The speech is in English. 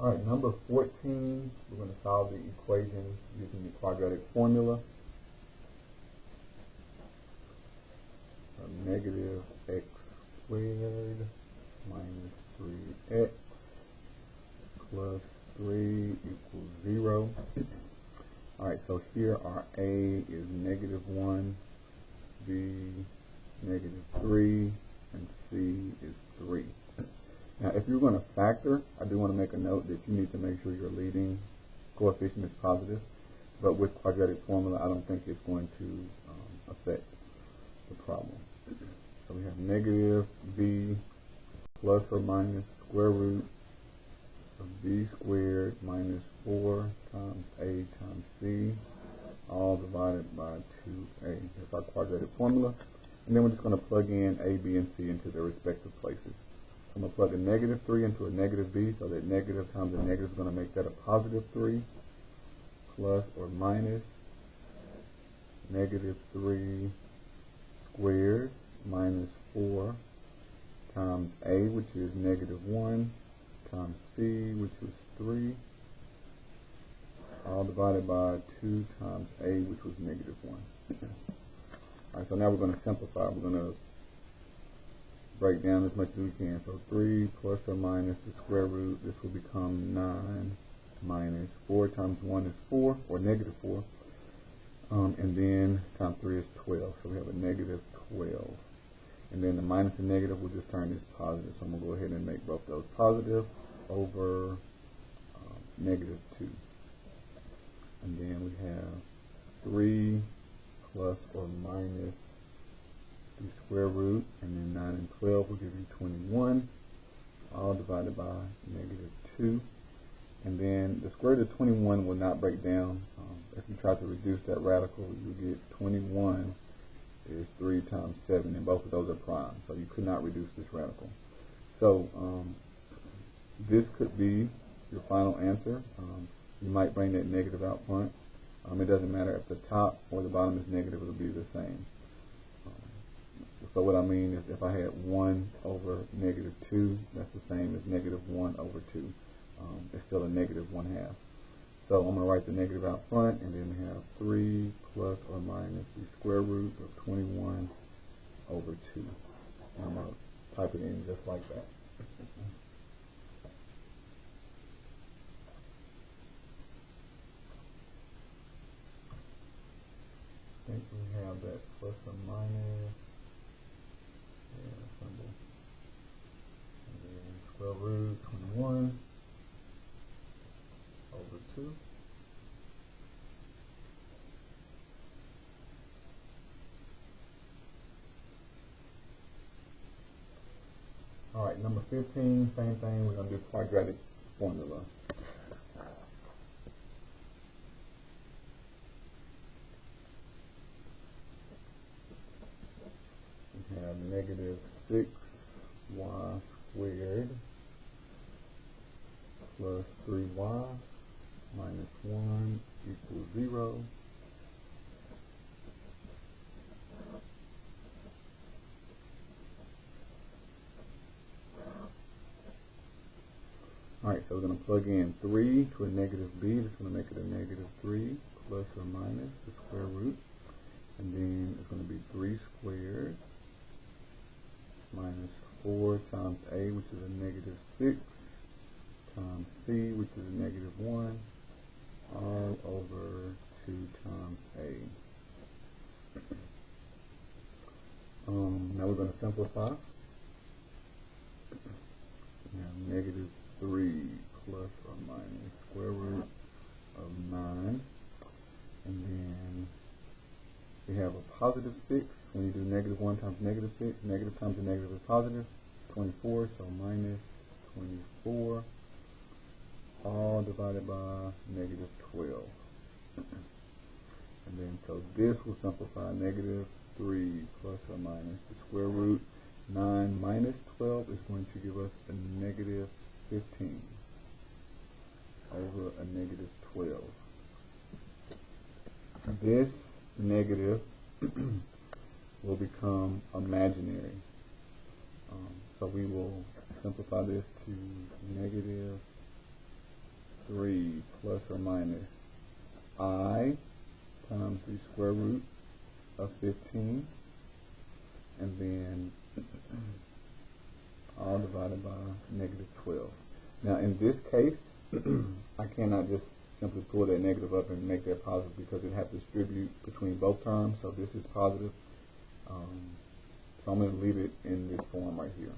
All right, number 14, we're going to solve the equation using the quadratic formula. Negative x squared minus 3x plus 3 equals 0. All right, so here our a is -1, b -3, and c is 3. Now, if you're going to factor, I do want to make a note that you need to make sure your leading coefficient is positive. But with quadratic formula, I don't think it's going to affect the problem. So we have negative b plus or minus square root of b squared minus 4 times a times c, all divided by 2a. That's our quadratic formula. And then we're just going to plug in a, b, and c into their respective places. So I'm going to plug a -3 into a negative b, so that negative times a negative is going to make that a positive 3, plus or minus -3 squared minus 4 times a, which is -1, times c, which is 3, all divided by 2 times a, which was -1. All right, so now we're going to simplify. We're going to break down as much as we can. So 3 plus or minus the square root, this will become 9 minus 4 times 1 is 4, or -4. And then times 3 is 12. So we have a -12. And then the minus and negative will just turn this positive. So I'm going to go ahead and make both those positive over -2. And then we have 3 plus or minus the square root, and then 9 and 12 will give you 21, all divided by -2. And then the square root of 21 will not break down. If you try to reduce that radical, you get 21 is 3 times 7, and both of those are prime, so you could not reduce this radical. So this could be your final answer. You might bring that negative out front. It doesn't matter if the top or the bottom is negative, it'll be the same. So what I mean is if I had 1 over -2, that's the same as -1 over 2. It's still a -1/2. So I'm going to write the negative out front, and then have 3 plus or minus the square root of 21 over 2. And I'm going to type it in just like that. I think we have that plus or minus symbol. And then square root 21 over 2. All right, number 15, same thing. We're going to do quadratic formula. We have -6y squared plus 3y minus 1 equals 0. Alright, so we're going to plug in 3 to a negative b. That's going to make it a -3 plus or minus the square root. And then it's going to be 3 squared minus 4 times a, which is a -6, times c, which is a -1, all over 2 times a. Now we're going to simplify. We have -3 plus or minus square root of 9. And then we have a +6. When you do -1 times -6, negative times a negative is positive, 24, so minus 24, all divided by -12. And then so this will simplify. -3 plus or minus the square root 9 minus 12 is going to give us a -15 over a -12. This negative will become imaginary. So we will simplify this to -15 or minus I times the square root of 15, and then all divided by negative 12. Now in this case, I cannot just simply pull that negative up and make that positive because it has to distribute between both terms, so this is positive. So I'm going to leave it in this form right here.